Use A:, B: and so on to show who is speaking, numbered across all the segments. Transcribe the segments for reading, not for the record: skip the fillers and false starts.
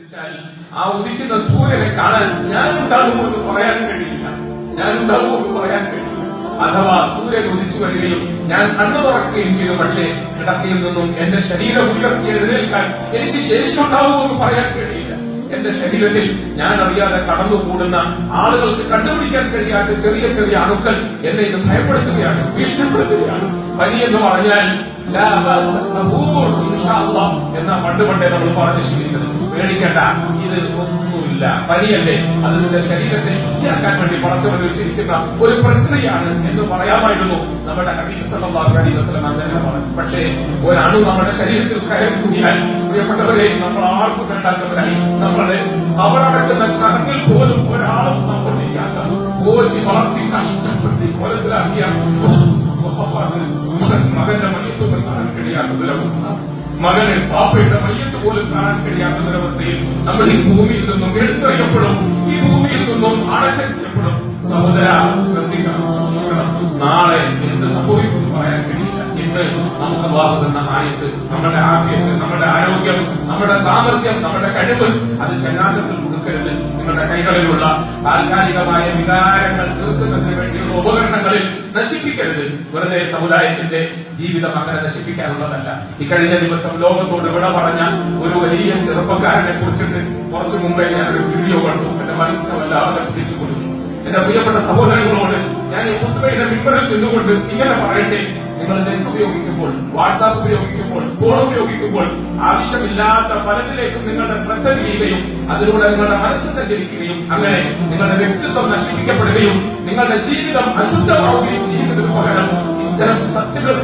A: പിടിച്ചാൽ ആ ഉദിക്കുന്ന സൂര്യനെ കാണാൻ ഞാനുണ്ടാകുമെന്ന് പറയാൻ കഴിയില്ല. അഥവാ സൂര്യൻ ഉദിച്ചു വരികയും ഞാൻ കണ്ണു തുറക്കുകയും ചെയ്തു, പക്ഷേ കിടക്കയിൽ നിന്നും എന്റെ ശരീരം ഉയർത്തി എഴുന്നേൽക്കാൻ എനിക്ക് ശേഷിയുണ്ടാവുമെന്ന് പറയാൻ കഴിയില്ല. എന്റെ ശരീരത്തിൽ ഞാൻ അറിയാതെ കടന്നുകൂടുന്ന ആളുകൾക്ക് കണ്ടുപിടിക്കാൻ കഴിയാത്ത ചെറിയ ചെറിയ അണുക്കൾ എന്നെ ഇത് ഭയപ്പെടുത്തുകയാണ്, ഭീഷണിപ്പെടുത്തുകയാണ്. പനി എന്ന് പറഞ്ഞാൽ എന്നാ പണ്ടേ നമ്മൾ പറഞ്ഞു ശീലിച്ചത്. പേടിക്കണ്ട, ഇത് ഒന്നുമില്ല, പനിയല്ലേ, അത് നിന്റെ ശരീരത്തെ ശുദ്ധിയാക്കാൻ വേണ്ടി പടച്ചവൻ വെച്ചിരിക്കുന്ന ഒരു പ്രക്രിയയാണ് എന്ന് പറയാമായിരുന്നു നമ്മുടെ ഹബീബ് സല്ലല്ലാഹു അലൈഹി വസല്ലം തന്നെ പറഞ്ഞു. പക്ഷേ ഒരണു നമ്മുടെ ശരീരത്തിൽ കയറി കൂടിയാൽ പ്രിയപ്പെട്ടവരെ നമ്മൾ ആർക്കും വേണ്ടാത്തവരായി. നമ്മളെ അവരടക്കുന്ന ചടങ്ങിൽ പോലും ഒരാളും സംബന്ധിക്കാത്ത പോറ്റി വളർത്തി കഷ്ടപ്പെടുത്തി കൊലത്തിലാക്കിയ മകന്റെ മയ്യത്തുകൾ കാണാൻ കഴിയാത്തതിലവസ്ഥ, മകന് പാപ്പയുടെ മയ്യത്ത് പോലും കാണാൻ കഴിയാത്തതിലവസ്ഥയിൽ നമ്മൾ ഈ ഭൂമിയിൽ നിന്നും എടുത്തറിയപ്പെടും, ഈ ഭൂമിയിൽ നിന്നും അടക്കം ചെയ്യപ്പെടും. സഹോദര, ശ്രദ്ധിക്കണം. നാളെ എന്ത് സംഭവിക്കും പറയാൻ കഴിയില്ല. ഇന്ന് നമുക്ക് അല്ലാഹു തന്ന ആയുസ്, നമ്മുടെ ആഫിയത്ത്, നമ്മുടെ ആരോഗ്യം, നമ്മുടെ സാമർഥ്യം, നമ്മുടെ കഴിവ് അത് ചങ്ങാത്തത്തിൽ കൊടുക്കരുത്. നിങ്ങളുടെ കൈകളിലുള്ള താൽക്കാലികമായ വികാരങ്ങൾ തീർക്കുന്നതിന് വേണ്ടിയുള്ള ഉപകരണങ്ങളിൽ നശിപ്പിക്കരുത്. വെറുതെ സമുദായത്തിന്റെ ജീവിതം അങ്ങനെ നശിപ്പിക്കാനുള്ളതല്ല. ഇക്കഴിഞ്ഞ ദിവസം ലോകത്തോട് വിട പറഞ്ഞ ഒരു വലിയ ചെറുപ്പക്കാരനെ കുറിച്ചിട്ട് കുറച്ചു മുമ്പേ ഞാനൊരു വീഡിയോ കണ്ടു. എന്റെ മനസ്സിനെ വല്ലാതെ പിടിച്ചു കൊടുത്തു. എന്റെ പ്രിയപ്പെട്ട സഹോദരങ്ങളോട് ഞാൻ ഈ ഖുത്ബയുടെ മിമ്പറിൽ നിന്നുകൊണ്ട് ഇങ്ങനെ പറയട്ടെ, നിങ്ങൾ നെറ്റ് ഉപയോഗിക്കുമ്പോൾ, വാട്സാപ്പ് ഉപയോഗിക്കുമ്പോൾ, ഫോൺ ഉപയോഗിക്കുമ്പോൾ ആവശ്യമില്ലാത്ത പലതിലേക്കും നിങ്ങളുടെ ശ്രദ്ധ തിരിയുകയും അതിലൂടെ നിങ്ങളുടെ മനസ്സ് സഞ്ചരിക്കുകയും അങ്ങനെ നിങ്ങളുടെ വ്യക്തിത്വം നശിപ്പിക്കപ്പെടുകയും നിങ്ങളുടെ ജീവിതം അശുദ്ധമാവുകയും ചെയ്യുന്നതിന് പകരം ഇത്തരം സത്യങ്ങൾ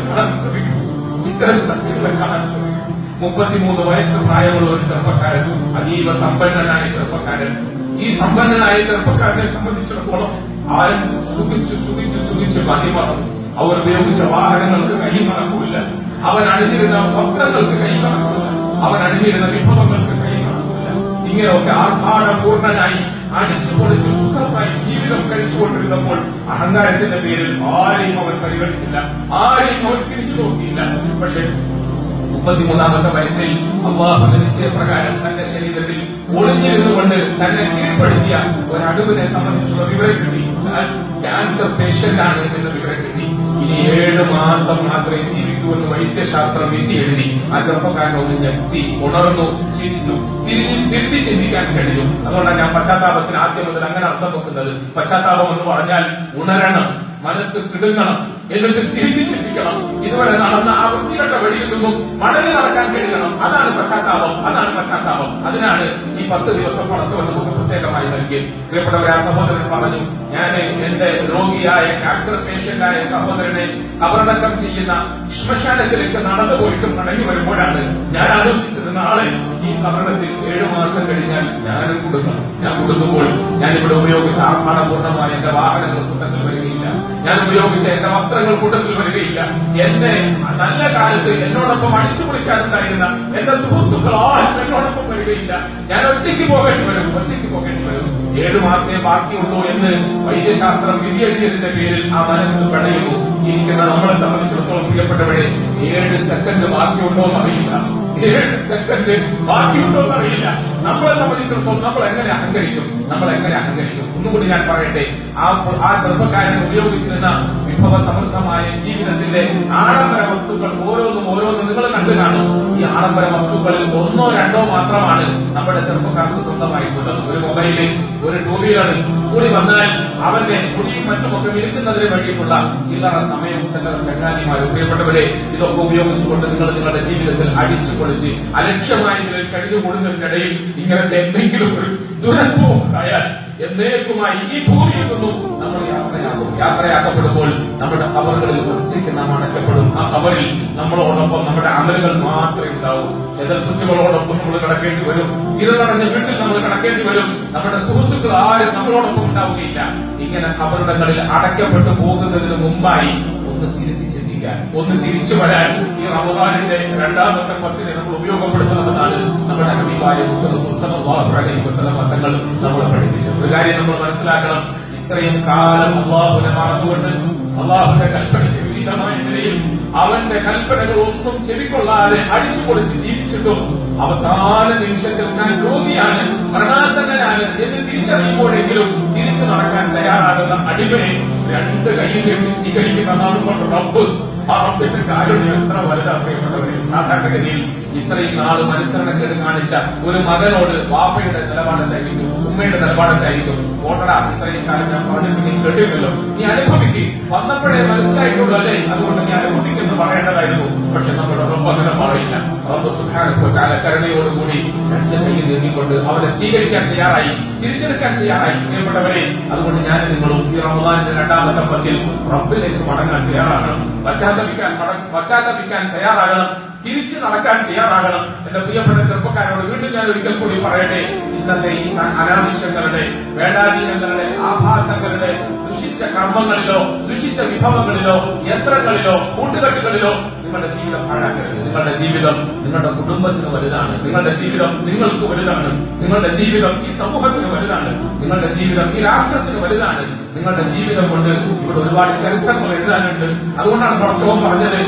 A: കാണാൻ ശ്രമിക്കും. 33 വയസ്സ് പ്രായമുള്ള ഒരു ചെറുപ്പക്കാരൻ, അതീവ സമ്പന്നനായ ചെറുപ്പക്കാരൻ. ഈ സമ്പന്നനായ ചെറുപ്പക്കാരനെ സംബന്ധിച്ചിടത്തോളം ആരും സുഖിച്ച് മതിമറന്നു. അവർ ഉപയോഗിച്ച വാഹനങ്ങൾക്ക് കൈ കണക്കില്ല, അവൻ അണിഞ്ഞിരുന്ന വസ്ത്രങ്ങൾക്ക് കൈ കണക്കില്ല, അവൻ അണിഞ്ഞിരുന്ന വിഭവങ്ങൾക്ക് കൈ കണക്കില്ല. ഇങ്ങനെയൊക്കെ ആർഭാടപൂർണനായി അടിച്ചു പൊളിച്ച് സുഖമായി ജീവിതം കഴിച്ചുകൊണ്ടിരുന്നപ്പോൾ അഹങ്കാരത്തിന്റെ പേരിൽ ആരെയും അവൻ പരിഗണിച്ചില്ല, ആരെയും അവൻ തിരിച്ചു നോക്കിയില്ല. പക്ഷെ 33-ാമത്തെ വയസ്സിൽ അല്ലാഹു നിശ്ചയപ്രകാരം തന്റെ ശരീരത്തിൽ ഒളിഞ്ഞിരുന്നുകൊണ്ട് തന്നെ കീഴ്പ്പെടുത്തിയ ഒരടുവിനെ സംബന്ധിച്ചുള്ള വിവരം കിട്ടി. ക്യാൻസർ പേഷ്യന്റ് ആണ് എന്ന വിവരം കിട്ടി. ഇനി 7 മാസം മാത്രമേ ജീവിക്കൂവെന്ന് വൈദ്യശാസ്ത്രം വിധി എഴുതി. ആ ചെറുപ്പക്കാരനൊന്ന് ഞെട്ടി ഉണർന്നു, ചിന്തിച്ചു, തിരിഞ്ഞ് ചിന്തിക്കാൻ കഴിയും. അതുകൊണ്ടാണ് ഞാൻ പശ്ചാത്താപത്തിന് ആദ്യം മുതൽ അങ്ങനെ അർത്ഥം വെക്കുന്നത്. പശ്ചാത്താപം എന്ന് പറഞ്ഞാൽ ഉണരണം, മനസ്സ് കിടുങ്ങണം, എന്നിട്ട് തിരിഞ്ഞു ചിന്തിക്കണം. ഇതുവരെ നടന്ന ആ വൃത്തികെട്ട വഴിയിൽ നിന്നും മടങ്ങി നടക്കാൻ കഴിയണം. അതാണ് പശ്ചാത്താപം. അതിനാണ് ഈ 10 ദിവസം പടച്ചവൻ നമുക്ക് പ്രത്യേകമായി നൽകിയത്. പ്രിയപ്പെട്ടവരെ, ആ സഹോദരൻ പറഞ്ഞു, ഞാൻ എന്റെ രോഗിയായ ക്യാൻസർ പേഷ്യന്റായ സഹോദരനെ കബറടക്കം ചെയ്യുന്ന ശ്മശാനത്തിലേക്ക് നടന്നു പോയിട്ടും മടങ്ങി വരുമ്പോഴാണ് ഞാൻ ആലോചിച്ചത്, നാളെ ഈ കബറടത്തിൽ 7 മാസം കഴിഞ്ഞാൽ ഞാനും കൊടുക്കണം. ഞാൻ കൊടുക്കുമ്പോൾ ഞാനിവിടെ ഉപയോഗിച്ച ആർഭാടപൂർണമായ എന്റെ വാഹനങ്ങൾ കൂട്ടത്തിൽ വരികയില്ല, ഞാൻ ഉപയോഗിച്ച എന്റെ വസ്ത്രങ്ങൾ കൂട്ടത്തിൽ വരികയില്ല, എന്റെ നല്ല കാലത്ത് എന്നോടൊപ്പം അടിച്ചു പൊളിക്കാനുണ്ടായിരുന്ന എന്റെ സുഹൃത്തുക്കൾ ആരും എന്നോടൊപ്പം വരികയില്ല. ഞാൻ ഒറ്റയ്ക്ക് പോകേണ്ടി വരും. 7 മാസമേ ബാക്കിയുള്ളൂ എന്ന് വൈദ്യശാസ്ത്രം വിധിയെഴുതിയതിന്റെ പേരിൽ ആ മനസ്സ് പിടയുന്നു. ഇരിക്കുന്ന നമ്മളെ സംബന്ധിച്ചിടത്തോളം പ്രിയപ്പെട്ടവരെ, 7 സെക്കൻഡ് ബാക്കിയുണ്ടോന്നറിയില്ല, 7 സെക്കൻഡ് ബാക്കിയുണ്ടോന്നറിയില്ല. നമ്മളെ സംബന്ധിച്ചിടത്തോളം നമ്മൾ എങ്ങനെ അഹങ്കരിക്കും? ഒന്നുകൂടി ഞാൻ പറയട്ടെ, ആ ചെറുപ്പക്കാരൻ ഉപയോഗിച്ചിരുന്ന വിഭവ സമൃദ്ധമായ ജീവിതത്തിന്റെ ആഡംബര വസ്തുക്കൾ ഓരോന്നും നിങ്ങൾ കണ്ടു കാണും. ഈ ആഡംബര വസ്തുക്കളിൽ 1-2 മാത്രമാണ് നമ്മുടെ ചെറുപ്പക്കാർക്ക് സ്വന്തമായിട്ടുള്ളത്. ഒരു മൊബൈല്, ഒരു 2 വീലർ കൂടി വന്നാൽ അവന്റെ മുടിയും മറ്റുമൊക്കെ വിൽക്കുന്നതിന് വേണ്ടിയിട്ടുള്ള ചില്ലറ സമയം, ചില്ലറ ചങ്ങാതിമാരും. പ്രിയപ്പെട്ടവരെ, ഇതൊക്കെ ഉപയോഗിച്ചുകൊണ്ട് നിങ്ങൾ നിങ്ങളുടെ ജീവിതത്തിൽ അടിച്ചു പൊളിച്ച് അലക്ഷ്യമായ നിലയിൽ കഴിഞ്ഞുകൂടുന്നതിനിടയിൽ ഇങ്ങനത്തെ എന്തെങ്കിലും ഒരു ദുരന്തവും ഉണ്ടായാൽ എന്നേക്കുമായി ഈ ഭൂമിയിൽ നിന്നും നമ്മൾ യാത്രയാക്കപ്പെടുമ്പോൾ നമ്മുടെ ഖബറുകളിൽ ഒറ്റയ്ക്ക് നാം അടക്കപ്പെടും. ആ ഖബറിൽ നമ്മളോടൊപ്പം നമ്മുടെ അമലുകൾ മാത്രമേ ഉണ്ടാവൂ. ചെതൽക്കുറ്റുകളോടൊപ്പം നമ്മൾ കിടക്കേണ്ടി വരും. ഇത് നടന്ന വീട്ടിൽ നമ്മൾ കിടക്കേണ്ടി വരും. നമ്മുടെ സുഹൃത്തുക്കൾ ആരും നമ്മളോടൊപ്പം ഉണ്ടാവുകയില്ല. ഇങ്ങനെ ഖബറിടങ്ങളിൽ അടക്കപ്പെട്ടു പോകുന്നതിന് മുമ്പായി ഒന്ന് തിരിച്ചു ചിന്തിക്കാൻ, ഒന്ന് തിരിച്ചു വരാൻ ഈ റമദാനിന്റെ 2ാമത്തെ 10-നെ നമ്മൾ ഉപയോഗപ്പെടുത്തണമെന്നാണ് നമ്മുടെ ഹബീബായ മുഹമ്മദ് സല്ലല്ലാഹു അലൈഹി വസല്ലം തങ്ങൾ നമ്മളെ പഠിപ്പിച്ചത്. ഒരു കാര്യം നമ്മൾ മനസ്സിലാക്കണം, ഇത്രയും കാലം അല്ലാഹുവിനെ മറന്നുകൊണ്ട് അല്ലാഹുവിന്റെ കൽപ്പനയ്ക്ക് വിരുദ്ധമായ നിലയിൽ അവന്റെ കൽപ്പനകൾ ഒന്നും ചെവിക്കൊള്ളാതെ അടിച്ചു പൊളിച്ച് ജീവിച്ചിട്ടും അവസാന നിമിഷത്തിൽ ഞാൻ രോഗിയാണ് എന്ന് തിരിച്ചറിയുമ്പോഴെങ്കിലും തിരിച്ചു നടക്കാൻ തയ്യാറാകുന്ന അടിമയെ രണ്ട് കൈയും കെട്ടി സ്വീകരിക്കുന്ന നാളുകൊണ്ട് റബ്ബ് ആ റബ്ബിന്റെ കാരുണ്യം എത്ര വലുതാക്കപ്പെട്ടവരെ. സാധാരണഗതിയിൽ ഇത്രയും നാള് അനുസരണക്കേട് കാണിച്ച ഒരു മകനോട് വാപ്പയുടെ നിലപാടെന്തായിരിക്കും, ഉമ്മയുടെ നിലപാടെന്തായിരിക്കും? ഓട്ടടാ, ഇത്രയും കാലം ഞാൻ പറഞ്ഞിട്ട് നീ കേട്ടില്ലല്ലോ, നീ അനുഭവിക്കും, വന്നപ്പോഴേ മനസ്സിലായിട്ടുള്ളൂ അല്ലേ, അതുകൊണ്ട് നീ അനുഭവിക്കുന്നു പറയേണ്ടതായിരുന്നു. പക്ഷെ നമ്മുടെ റബ്ബ് അങ്ങനെ പറയില്ല. റബ്ബ് സുബ്ഹാനഹു വ തആല കരുണയോടുകൂടി രണ്ട് കൈയിൽ നീങ്ങിക്കൊണ്ട് അവരെ സ്വീകരിക്കാൻ തയ്യാറായി, തിരിച്ചെടുക്കാൻ തയ്യാറായി. പ്രിയപ്പെട്ടവരെ, അതുകൊണ്ട് ഞാൻ നിങ്ങളും ഈ റമദാനിന്റെ രണ്ടാമത്തെ പത്തിൽ റബ്ബിലേക്ക് മടങ്ങാൻ തയ്യാറാകണം, പശ്ചാത്തപിക്കാൻ തയ്യാറാകണം, തിരിച്ചു നടക്കാൻ തയ്യാറാകണം. എന്റെ പ്രിയപ്പെട്ട ചെറുപ്പക്കാരോട് വീണ്ടും ഞാൻ ഒരിക്കൽ കൂടി പറയട്ടെ, ഇന്നത്തെ ഈ അനാവശ്യങ്ങളുടെ, വേണ്ടാധീനങ്ങളുടെ, ആഭാസങ്ങളുടെ, ദുഷിച്ച കർമ്മങ്ങളിലോ ദുഷിച്ച വിഭവങ്ങളിലോ യന്ത്രങ്ങളിലോ കൂട്ടുകെട്ടുകളിലോ നിങ്ങളുടെ ജീവിതം പാഴാക്കരുത്. നിങ്ങളുടെ ജീവിതം നിങ്ങളുടെ കുടുംബത്തിന് വലുതാണ്, നിങ്ങളുടെ ജീവിതം നിങ്ങൾക്ക് വലുതാണ്, നിങ്ങളുടെ ജീവിതം ഈ സമൂഹത്തിന് വലുതാണ്, നിങ്ങളുടെ ജീവിതം ഈ രാഷ്ട്രത്തിന് വലുതാണ്. നിങ്ങളുടെ ജീവിതം കൊണ്ട് ഇവിടെ ഒരുപാട് ചരിത്രങ്ങൾ എഴുതാനുണ്ട്. അതുകൊണ്ടാണ് കുറച്ചോ പറഞ്ഞത്,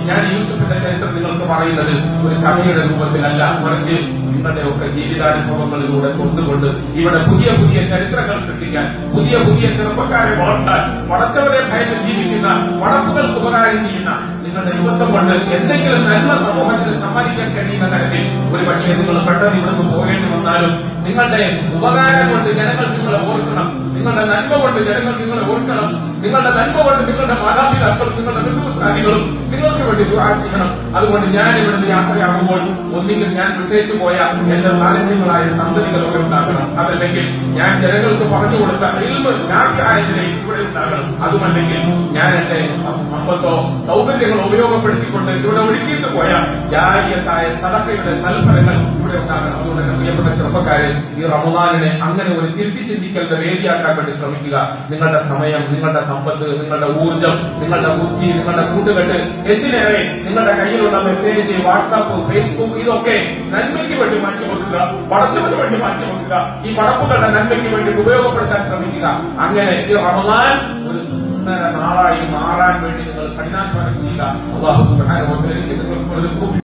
A: ഞാൻ യൂസുഫിന്റെ ചരിത്രം നിങ്ങൾക്ക് പറയുന്നത് ഒരു കഥയുടെ രൂപത്തിലല്ല, മറിച്ച് നിങ്ങളുടെ ഒക്കെ ജീവിതാനുഭവങ്ങളിലൂടെ കൊണ്ടുകൊണ്ട് ഇവിടെ പുതിയ പുതിയ ചരിത്രങ്ങൾ സൃഷ്ടിക്കാൻ, പുതിയ പുതിയ ചെറുപ്പക്കാരെ വളർത്താൻ, പടച്ചവരെ ഭയന്ന് ജീവിക്കുന്ന, പടപ്പുകൾക്ക് ഉപകാരം ചെയ്യുന്ന നിങ്ങളുടെ യുവത്വം കൊണ്ട് എന്തെങ്കിലും നല്ല സമൂഹത്തിന് സമ്മാനിക്കാൻ കഴിയുന്ന തരത്തിൽ ഒരു പക്ഷേ നിങ്ങൾ പെട്ടെന്ന് ഇവിടുന്ന് പോകേണ്ടി വന്നാലും നിങ്ങളുടെ ഉപകാരം കൊണ്ട് ജനങ്ങൾ നിങ്ങളെ ഓർക്കണം, നിങ്ങളുടെ നന്മ കൊണ്ട് ജനങ്ങൾ നിങ്ങളെ ഓർക്കണം, നിങ്ങളുടെ നന്മ കൊണ്ട് നിങ്ങളുടെ മാതാപിതാക്കളും നിങ്ങളുടെ ബന്ധുസ്ഥാനികളും നിങ്ങൾക്ക് വേണ്ടി ദുആ ചെയ്യണം. അതുകൊണ്ട് ഞാൻ ഇവിടുന്ന് യാത്രയാകുമ്പോൾ ഒന്നുകിൽ ഞാൻ വിട്ടേച്ചു പോയ എന്റെ സാന്നിധ്യങ്ങളായ സന്തതികളൊക്കെ ഉണ്ടാകണം, അതല്ലെങ്കിൽ ഞാൻ ജനങ്ങൾക്ക് പറഞ്ഞു കൊടുത്ത ആയതിലേക്ക് ഇവിടെ ഉണ്ടാകണം, അതുമല്ലെങ്കിൽ ഞാൻ എന്റെ സമ്പത്തോ സൗകര്യങ്ങളോ ഉപയോഗപ്പെടുത്തിക്കൊണ്ട് ഇവിടെ ഒരുക്കിയിട്ട് പോയ ജാരിയത്തായ സദഖയുടെ സൽഫലങ്ങൾ ഇവിടെ ഉണ്ടാകണം. അതുകൊണ്ട് തന്നെ പ്രിയപ്പെട്ട ചെറുപ്പക്കാരെ, ഈ റമദാനിനെ അങ്ങനെ ഒരു തിരുത്തി ചിന്തിക്കലിന്റെ വേദിയാക്കാൻ വേണ്ടി ശ്രമിക്കുക. നിങ്ങളുടെ സമയം, നിങ്ങളുടെ സമ്പത്ത്, നിങ്ങളുടെ ഊർജം, നിങ്ങളുടെ ബുദ്ധി, നിങ്ങളുടെ കൂട്ടുകെട്ട്, എന്തിനേറെ നിങ്ങളുടെ കയ്യിലുള്ള മെസ്സേജ്, വാട്സാപ്പ്, ഫേസ്ബുക്ക്, ഇതൊക്കെ നന്മയ്ക്ക് വേണ്ടി മാറ്റി വെക്കുക, പടച്ചവന് വേണ്ടി മാറ്റി വെക്കുക. ഈ പടപ്പുകളുടെ നന്മയ്ക്ക് വേണ്ടി ഉപയോഗപ്പെടുത്താൻ ശ്രമിക്കുക. അങ്ങനെ ഈ റമദാൻ ഒരു സുന്ദര നാളായി മാറാൻ വേണ്ടി നിങ്ങൾ കഠിനാധ്വാനം ചെയ്യുക. അല്ലാഹു സുബ്ഹാനഹു വ തആല നിങ്ങൾക്ക് ഒരു